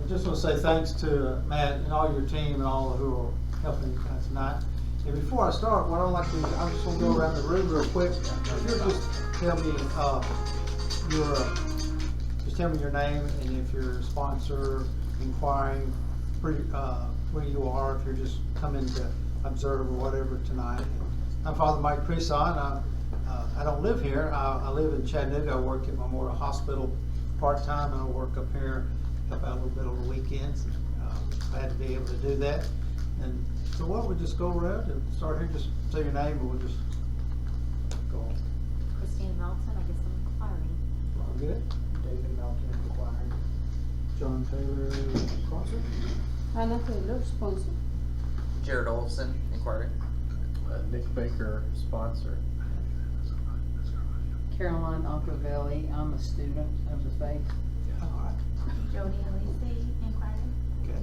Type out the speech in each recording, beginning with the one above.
I just want to say thanks to Matt and all your team and all who are helping tonight. And before I start, what I'd like to do, I'm just going to go around the room real quick. If you'll just tell me just tell me your name and if you're a sponsor, inquiring, where you are, if you're just coming to observe or whatever tonight. I'm Father Mike Creson. I don't live here. I live in Chattanooga. I work at Memorial Hospital part-time, and I work up here, help out a little bit on the weekends. Glad to be able to do that. And so why don't we just go around and start here, just say your name and we'll just go on. Christine Melton, I guess I'm inquiring. All good? David Melton, inquiring. John Taylor, sponsor. Anna Taylor, sponsor. Jared Olson, inquiring. Nick Baker, sponsor. Caroline Alcavelli, I'm a student of the faith. All right. Jody Elise, inquiring. Okay.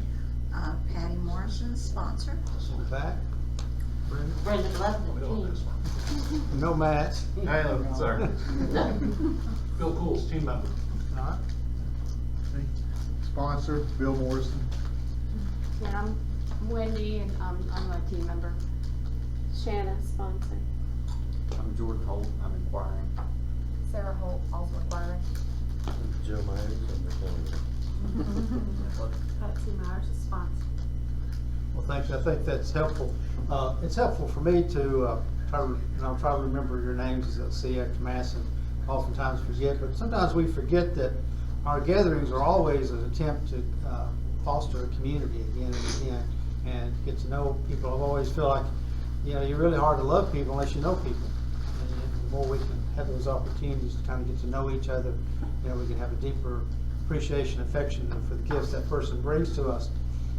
Patty Morrison, sponsor. So back. Brenda. Brenda Love, team. No Matt. Hello, sorry. Bill Cool's team member. All right. Sponsor, Bill Morrison. Yeah, I'm Wendy, and I'm a team member. Shannon, sponsor. I'm Jordan Holt, I'm inquiring. Sarah Holt, also inquiring. Joe Myers, Patsy Myers, a sponsor. Well, thanks. I think that's helpful. It's helpful for me to try to remember your names as I see after Mass, and oftentimes forget. But sometimes we forget that our gatherings are always an attempt to foster a community again and again, and get to know people. I've always feel like, you're really hard to love people unless you know people. And the more we can have those opportunities to kind of get to know each other, we can have a deeper appreciation, affection for the gifts that person brings to us.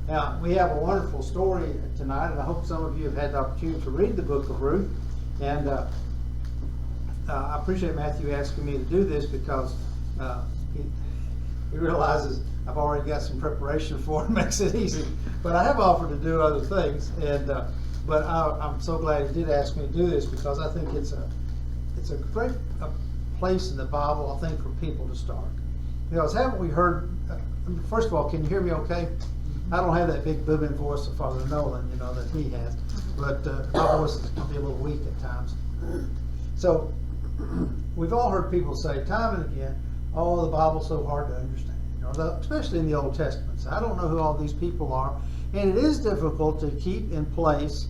Now, we have a wonderful story tonight, and I hope some of you have had the opportunity to read the book of Ruth. And I appreciate Matthew asking me to do this because he realizes I've already got some preparation for it, makes it easy. But I have offered to do other things, and but I'm so glad he did ask me to do this because I think it's a great place in the Bible, I think, for people to start. Haven't we heard? First of all, can you hear me okay? I don't have that big booming voice of Father Nolan, that he has, but my voice can be a little weak at times. So we've all heard people say time and again, "Oh, the Bible's so hard to understand," especially in the Old Testament. So I don't know who all these people are, and it is difficult to keep in place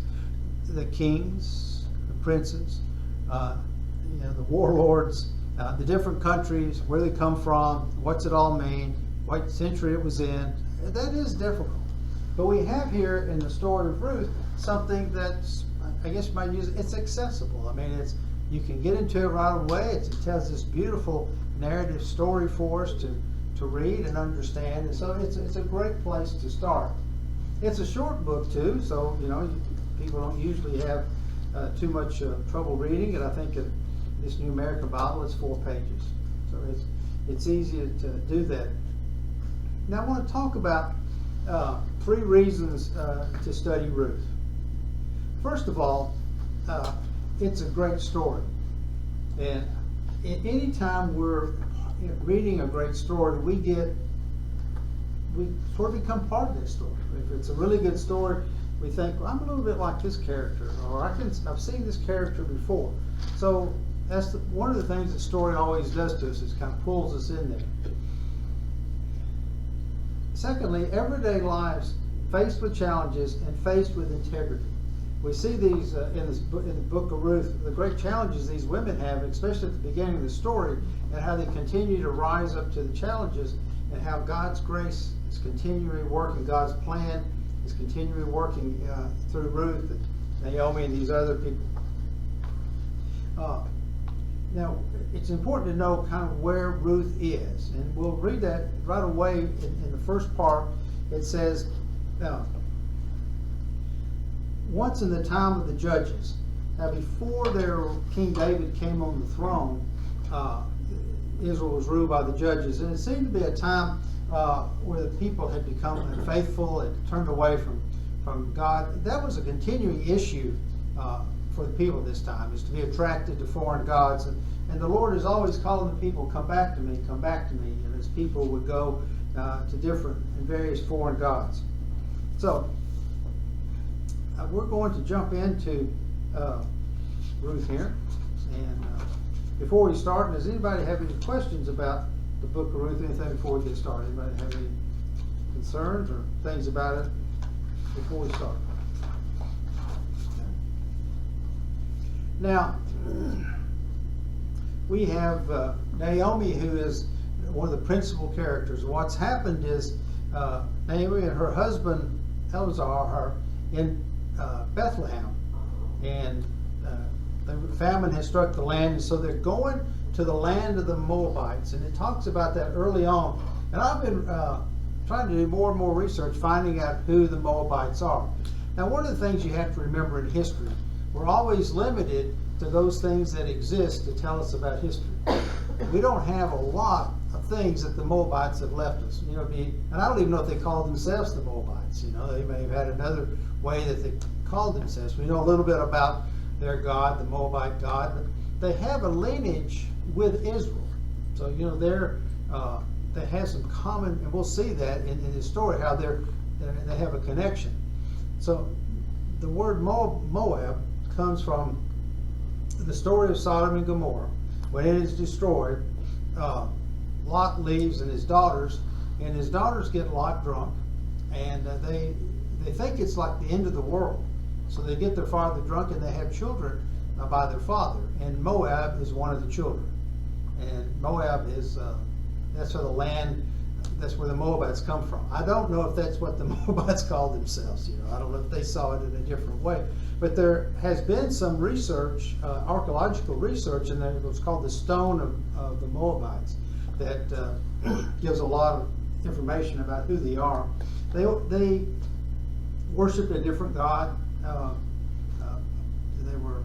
the kings, the princes, the warlords, the different countries, where they come from, what's it all mean, what century it was in. That is difficult. But we have here in the story of Ruth something that's, I guess you might use, it's accessible. I mean, you can get into it right away. It tells this beautiful narrative story for us to read and understand. And so it's a great place to start. It's a short book too, so people don't usually have too much trouble reading it. I think this New American Bible is 4 pages, so it's easy to do that. Now I want to talk about 3 reasons to study Ruth. First of all, it's a great story, and anytime we're reading a great story, we sort of become part of this story. If it's a really good story, we think, well, I'm a little bit like this character, or I've seen this character before. So that's one of the things that story always does to us, is kind of pulls us in there. Secondly, everyday lives faced with challenges and faced with integrity. We see these in the book of Ruth, the great challenges these women have, especially at the beginning of the story, and how they continue to rise up to the challenges, and how God's grace is continually working, God's plan is continually working through Ruth and Naomi and these other people. Now, it's important to know kind of where Ruth is, and we'll read that right away in the first part. It says, once in the time of the judges. Now, before King David came on the throne, Israel was ruled by the judges, and it seemed to be a time where the people had become unfaithful and turned away from God. That was a continuing issue for the people this time, is to be attracted to foreign gods, and the Lord is always calling the people, come back to me, come back to me. And as people would go to different and various foreign gods. So we're going to jump into Ruth here. And before we start, does anybody have any questions about the book of Ruth? Anything before we get started? Anybody have any concerns or things about it before we start? Now, we have Naomi, who is one of the principal characters. What's happened is Naomi and her husband Eleazar are in Bethlehem, and the famine has struck the land, and so they're going to the land of the Moabites, and it talks about that early on. And I've been trying to do more and more research, finding out who the Moabites are. Now, one of the things you have to remember in history, we're always limited to those things that exist to tell us about history. We don't have a lot of things that the Moabites have left us. You know, and I don't even know if they call themselves the Moabites. You know, they may have had another way that they called themselves. We know a little bit about their god, the Moabite god, but they have a lineage with Israel. So, you know, they have some common, and we'll see that in the story, how they have a connection. So the word Moab comes from the story of Sodom and Gomorrah. When it is destroyed, Lot leaves and his daughters get Lot drunk, and they think it's like the end of the world. So they get their father drunk, and they have children by their father. And Moab is one of the children. And Moab is that's where that's where the Moabites come from. I don't know if that's what the Moabites called themselves. You know, I don't know if they saw it in a different way. But there has been some research, archaeological research, in there. It was called the Stone of the Moabites, that gives a lot of information about who they are. They worshipped a different god. They were,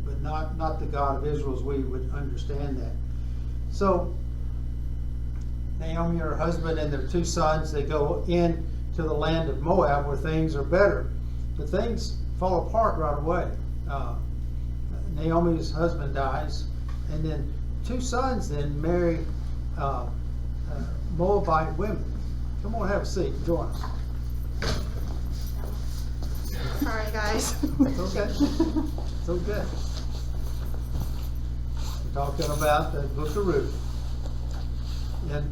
but not the God of Israel as we would understand that. So Naomi and her husband and their 2 sons, they go in to the land of Moab where things are better, but things fall apart right away. Naomi's husband dies, and then 2 sons then marry Moabite women. Come on, have a seat, join us. Sorry, guys. It's okay. It's okay. We're talking about the book of Ruth. And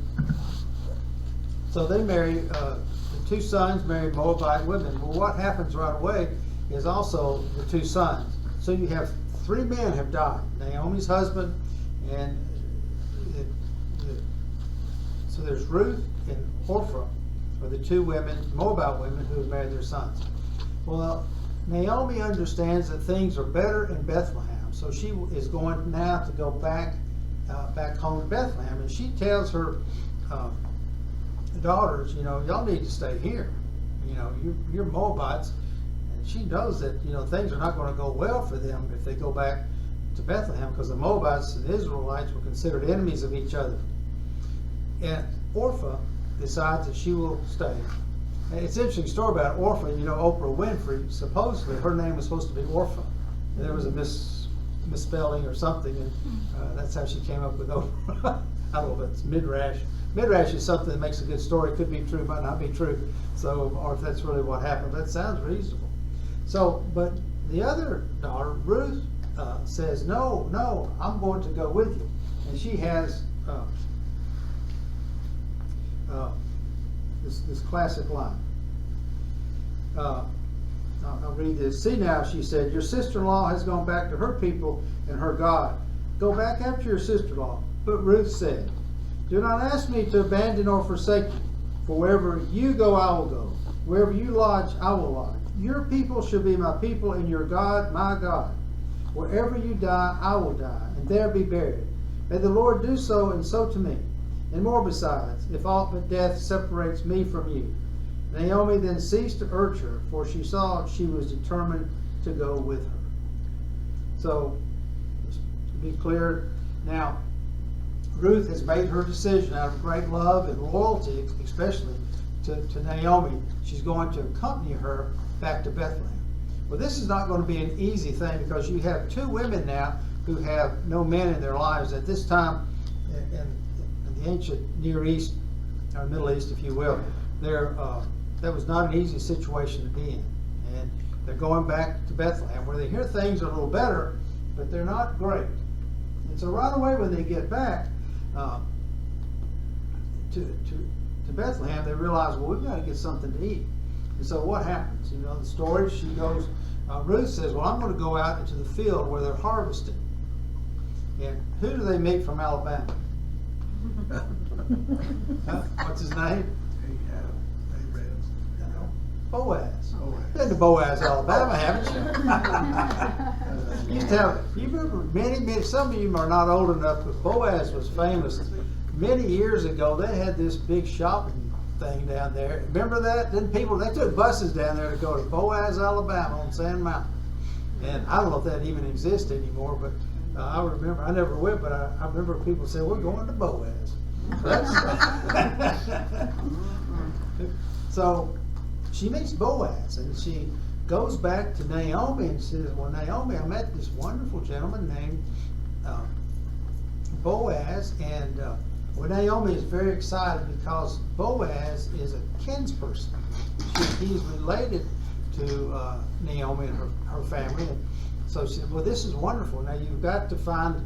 so they marry, the 2 sons marry Moabite women. Well, what happens right away is also the 2 sons. So you have 3 men have died. Naomi's husband, and so there's Ruth and Orpah are the 2 women, Moabite women, who have married their sons. Well, Naomi understands that things are better in Bethlehem, so she is going now to go back home to Bethlehem, and she tells her daughters, you know, y'all need to stay here. You know, you're Moabites, and she knows that, you know, things are not going to go well for them if they go back to Bethlehem, because the Moabites and the Israelites were considered enemies of each other. And Orpah decides that she will stay. And it's an interesting story about Orpah. You know, Oprah Winfrey, supposedly her name was supposed to be Orpah. And there was a misspelling or something, and that's how she came up with Oprah. I don't know if it's Midrash. Midrash is something that makes a good story. It could be true, might not be true. So, or if that's really what happened, that sounds reasonable. So, but the other daughter, Ruth, says, no, I'm going to go with you. And she has this classic line. I'll read this. See now, she said, your sister-in-law has gone back to her people and her God. Go back after your sister-in-law. But Ruth said, do not ask me to abandon or forsake you. For wherever you go, I will go. Wherever you lodge, I will lodge. Your people shall be my people, and your God, my God. Wherever you die, I will die, and there be buried. May the Lord do so, and so to me. And more besides, if aught but death separates me from you. Naomi then ceased to urge her, for she saw she was determined to go with her. So, just to be clear, now, Ruth has made her decision out of great love and loyalty, especially to Naomi. She's going to accompany her back to Bethlehem. Well, this is not going to be an easy thing, because you have 2 women now who have no men in their lives. At this time, in the ancient Near East, or Middle East, if you will, that was not an easy situation to be in. And they're going back to Bethlehem, where they hear things are a little better, but they're not great. And so right away when they get back to Bethlehem, they realize, well, we've got to get something to eat. And so what happens? You know the story. She goes. Ruth says, well, I'm going to go out into the field where they're harvesting. And who do they meet from Alabama? Huh? What's his name? Boaz. Been to Boaz, Alabama, haven't you? Used to have, you remember many, some of you are not old enough, but Boaz was famous. Many years ago, they had this big shopping thing down there. Remember that? Didn't people, they took buses down there to go to Boaz, Alabama on Sand Mountain. And I don't know if that even exists anymore, but I remember, I never went, but I remember people saying, we're going to Boaz. So she meets Boaz, and she goes back to Naomi and says, well, Naomi, I met this wonderful gentleman named Boaz, and well, Naomi is very excited because Boaz is a kinsperson. He's related to Naomi and her family. And so she said, well, this is wonderful. Now you've got to find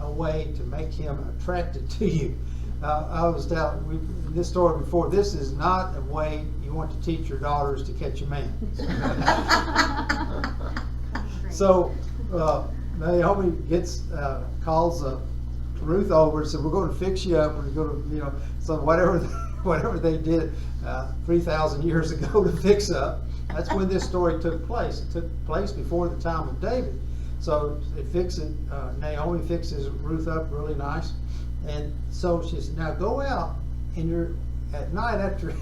a way to make him attracted to you. I was telling in this story before, this is not a way you want to teach your daughters to catch a man. So Naomi calls Ruth over and said, we're going to fix you up. We're going to, so whatever they did 3,000 years ago to fix up, that's when this story took place. It took place before the time of David. So Naomi fixes Ruth up really nice. And so she said, now go out and at night after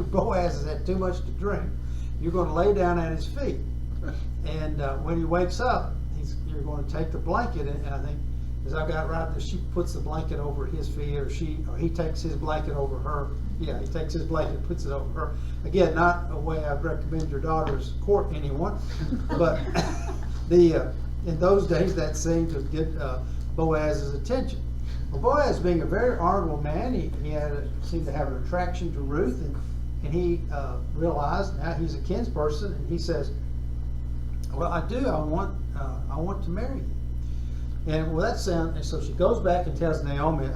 Boaz has had too much to drink, you're going to lay down at his feet. And when he wakes up, you're going to take the blanket, and I think, as I got right there, she puts the blanket over his feet, or he takes his blanket over her. Yeah, he takes his blanket, puts it over her. Again, not a way I'd recommend your daughters court anyone, but in those days that seemed to get Boaz's attention. Well, Boaz, being a very honorable man, he seemed to have an attraction to Ruth, and he realized now he's a kinsperson, and he says, well, I do. I want to marry you. And well, and so she goes back and tells Naomi,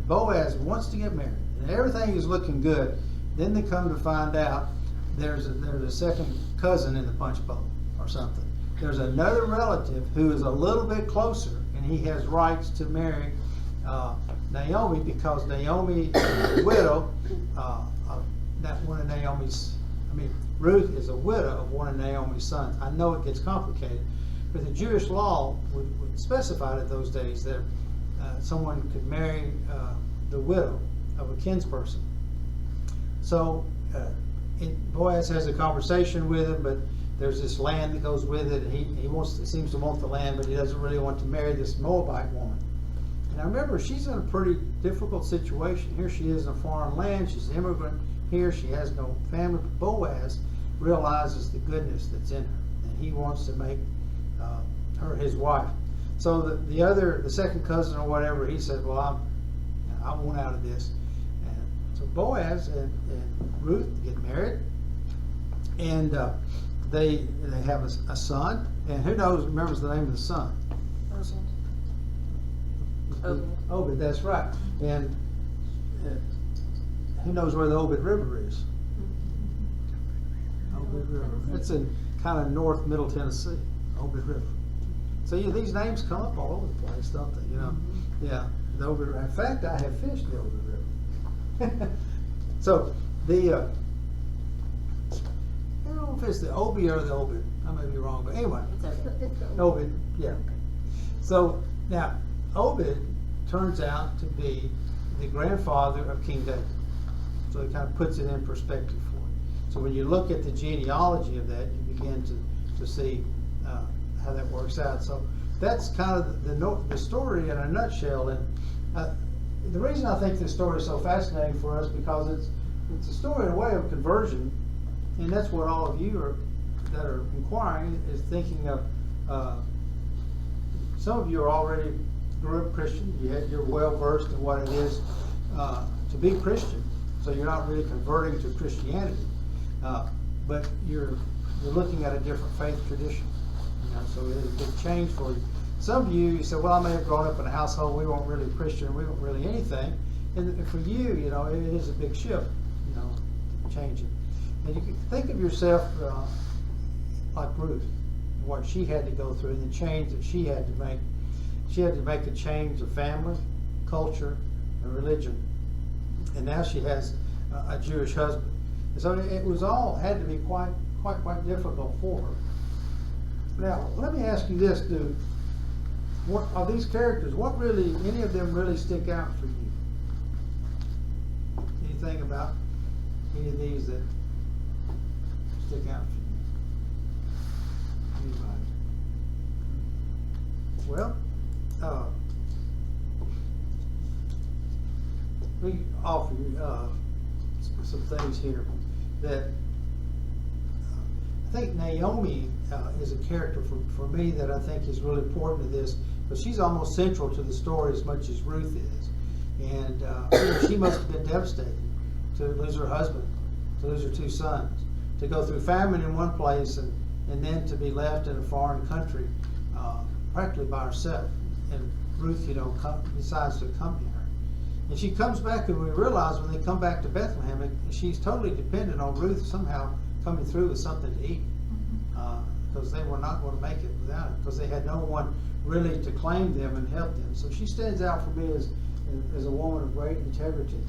Boaz wants to get married, and everything is looking good. Then they come to find out there's a second cousin in the punch bowl or something. There's another relative who is a little bit closer, and he has rights to marry Naomi because Naomi is a widow. Ruth is a widow of one of Naomi's sons. I know it gets complicated, but the Jewish law would specify in those days that someone could marry the widow of a kinsperson. So Boaz has a conversation with him, but there's this land that goes with it. He seems to want the land, but he doesn't really want to marry this Moabite woman. And I remember she's in a pretty difficult situation. Here she is in a foreign land. She's an immigrant here. She has no family. But Boaz realizes the goodness that's in her, and he wants to make her his wife. So the second cousin or whatever, he said, well, I want out of this. And so Boaz and Ruth get married, and they have a son. And who remembers the name of the son? Obed, that's right. And who knows where the Obed River is? Obed River. It's in kind of north middle Tennessee. Obed River. So these names come up all over the place, don't they? Yeah. The Obed River. In fact, I have fished the Obed River. So I don't know if it's the Obi or the Obed. I may be wrong, but anyway. It's okay. Obed, yeah. So now Obed turns out to be the grandfather of King David. So it kind of puts it in perspective for you. So when you look at the genealogy of that, you begin to see how that works out. So that's kind of the story in a nutshell. And the reason I think this story is so fascinating for us because it's a story in a way of conversion, and that's what all of you that are inquiring is thinking of. Some of you are already grew up Christian. You're well versed in what it is to be Christian. So you're not really converting to Christianity, but you're looking at a different faith tradition. You know, so it is a big change for you. Some of you say, well, I may have grown up in a household, we weren't really Christian, we weren't really anything. And for you, you know, it is a big shift, you know, changing. And you can think of yourself like Ruth, what she had to go through, and the change that she had to make. She had to make a change of family, culture, and religion. And now she has a Jewish husband. And so it was all had to be quite difficult for her. Now, let me ask you this, dude. What are these characters? What really, any of them really stick out for you? Anything about any of these that stick out for you? Anybody? Well, we offer you some things here that I think Naomi is a character for me that I think is really important to this, but she's almost central to the story as much as Ruth is. And she must have been devastated to lose her husband, to lose her 2 sons, to go through famine in one place and then to be left in a foreign country practically by herself. And Ruth, you know, decides to accompany her. And she comes back, and we realize when they come back to Bethlehem, she's totally dependent on Ruth somehow coming through with something to eat, because they were not going to make it without it, because they had no one really to claim them and help them. So she stands out for me as a woman of great integrity.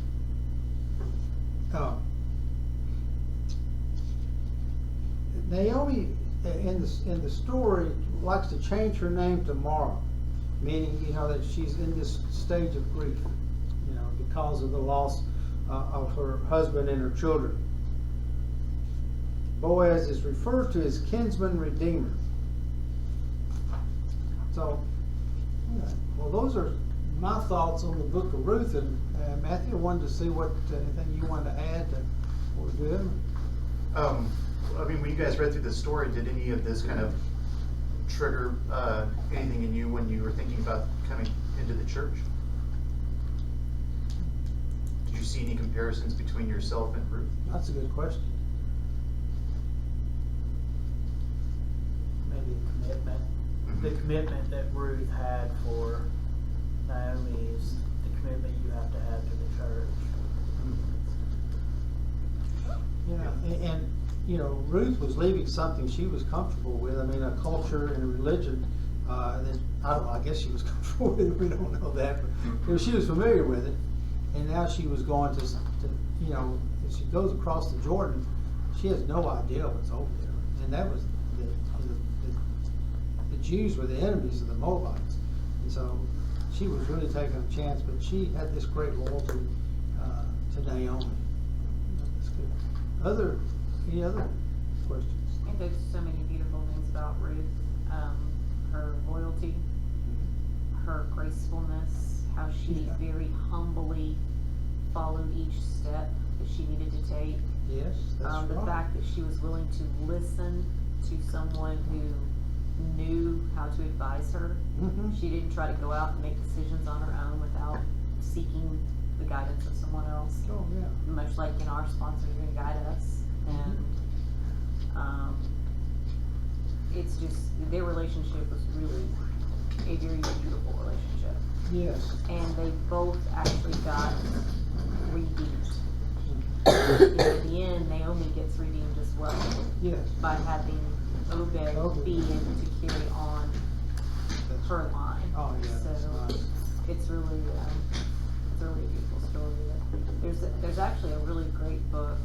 Naomi in the story likes to change her name to Mara, meaning, you know, that she's in this stage of grief, you know, because of the loss of her husband and her children. Boaz is referred to as kinsman redeemer. So, well, those are my thoughts on the book of Ruth. And Matthew, I wanted to see anything you wanted to add to what we're doing. I mean, when you guys read through the story, did any of this kind of trigger anything in you when you were thinking about coming into the church? Did you see any comparisons between yourself and Ruth? That's a good question. Maybe the commitment that Ruth had for Naomi is the commitment you have to the church. Yeah, and you know, Ruth was leaving something she was comfortable with. I mean, a culture and a religion that, I don't know, I guess she was comfortable with it. We don't know that, but she was familiar with it. And now she was going to you know, as she goes across the Jordan, she has no idea what's over there. And that was the Jews were the enemies of the Moabites. And so she was really taking a chance, but she had this great loyalty to Naomi. That's good. Any other questions? I think there's so many beautiful things about Ruth. Her loyalty, her gracefulness, how she very humbly followed each step that she needed to take. Yes, that's The right. fact that she was willing to listen to someone who knew how to advise her. Mm-hmm. She didn't try to go out and make decisions on her own without seeking the guidance of someone else. Oh, yeah. Much like in our sponsor, you're gonna guide us. And it's just, their relationship was really a very beautiful relationship. Yes. And they both actually got redeemed. And at the end, Naomi gets redeemed as well Yes. by having Obed be able to carry on That's her right. line. Oh, yeah. That's So nice. it's really a beautiful story. There's actually a really great book.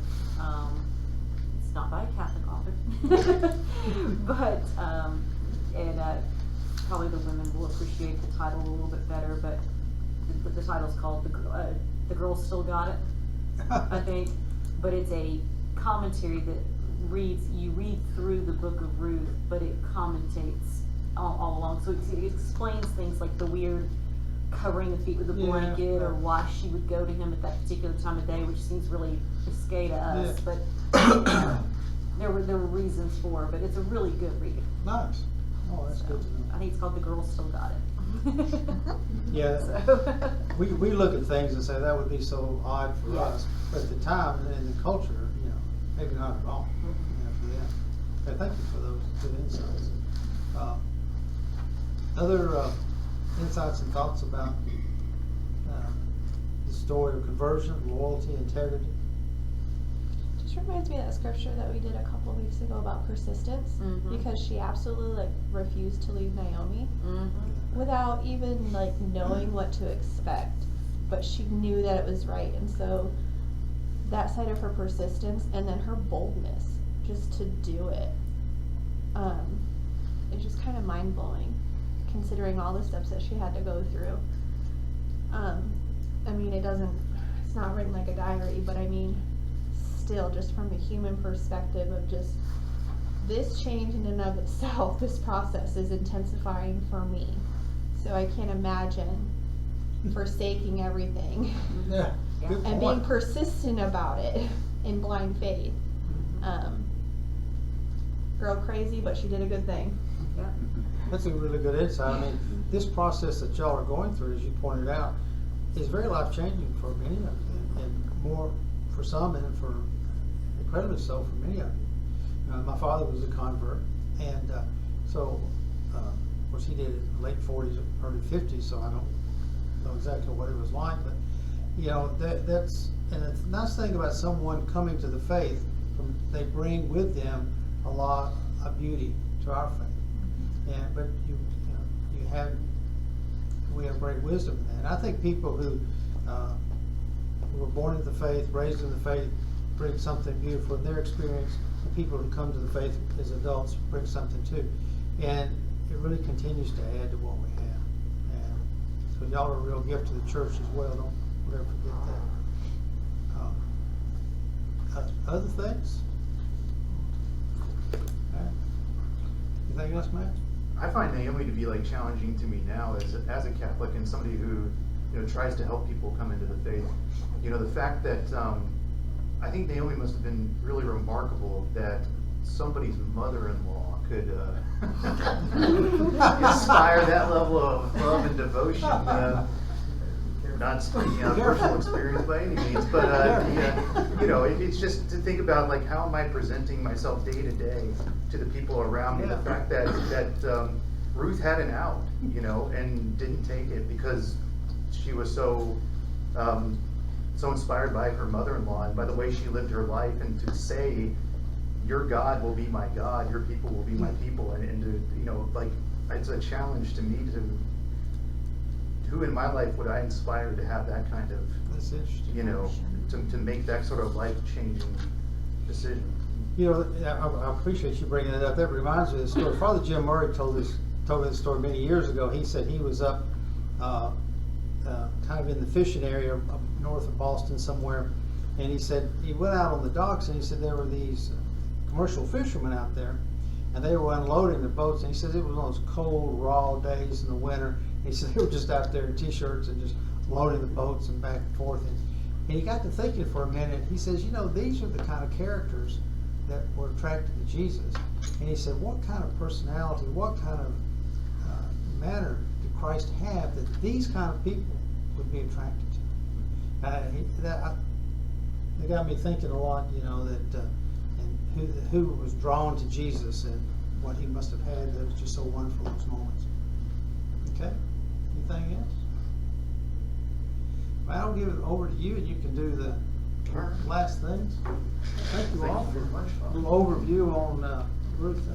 It's not by a Catholic author, but probably the women will appreciate the title a little bit better. But the title's called "The Girl Still Got It," I think. But it's a commentary that you read through the book of Ruth, but it commentates all along. So it explains things like the weird covering the feet with a blanket, or why she would go to him at that particular time of day, which seems really risque to us. Yeah. But there were reasons for it, but it's a really good read. Nice. Oh, that's So, good to know. I think it's called "The Girl Still Got It." Yeah. So, We look at things and say that would be so odd for Yeah. us, at the time and the culture, you know, maybe not at all, you know, for them. Okay, thank you for those good insights. Other insights and thoughts about the story of conversion, loyalty, integrity? Just reminds me of that scripture that we did a couple of weeks ago about persistence, because she absolutely like refused to leave Naomi without even like knowing what to expect, but she knew that it was right, and so that side of her persistence and then her boldness just to do it, it's just kind of mind-blowing considering all the steps that she had to go through. I mean, it's not written like a diary, but I mean, still, just from a human perspective of just this change in and of itself, this process is intensifying for me. So I can't imagine forsaking everything Yeah, good and being point. persistent about it in blind faith. Girl crazy, but she did a good thing. Yeah. That's a really good insight. I mean, this process that y'all are going through, as you pointed out, is very life-changing for many of you, and more for some, and for incredibly so for many of you. My father was a convert, and so, of course, he did it in the late 40s, early 50s, so I don't know exactly what it was like, but, you know, that's, and the nice thing about someone coming to the faith, they bring with them a lot of beauty to our faith. And, but we have great wisdom in that. And I think people who were born into the faith, raised in the faith, bring something beautiful in their experience. The people who come to the faith as adults bring something too. And it really continues to add to what we have. And so y'all are a real gift to the church as well. Don't ever forget that. Other things? Anything else, Matt? I find Naomi to be like challenging to me now as a Catholic and somebody who, you know, tries to help people come into the faith. You know, the fact that I think Naomi must have been really remarkable that somebody's mother-in-law could inspire that level of love and devotion. Not speaking out of personal experience by any means, but you know, it's just to think about like how am I presenting myself day to day to the people around me. The fact that Ruth had an out, you know, and didn't take it because she was so inspired by her mother-in-law and by the way she lived her life, and to say, your God will be my God, your people will be my people, and to, you know, like, it's a challenge to me to. Who in my life would I inspire to have that kind of, That's interesting. you know, to make that sort of life-changing decision? You know, I appreciate you bringing that up. That reminds me of the story. Father Jim Murray told me this story many years ago. He said he was up kind of in the fishing area up north of Boston somewhere, and he said he went out on the docks, and he said there were these commercial fishermen out there, and they were unloading the boats, and he said it was one of those cold, raw days in the winter. He said they were just out there in t-shirts and just loading the boats and back and forth. And he got to thinking for a minute. He says, you know, these are the kind of characters that were attracted to Jesus. And he said, what kind of personality, what kind of manner did Christ have that these kind of people would be attracted to? That got me thinking a lot, you know, that and who was drawn to Jesus and what he must have had that was just so wonderful in those moments. Okay? Anything else? Well, I'll give it over to you, and you can do the last things. Thank you all for a little overview on Ruth.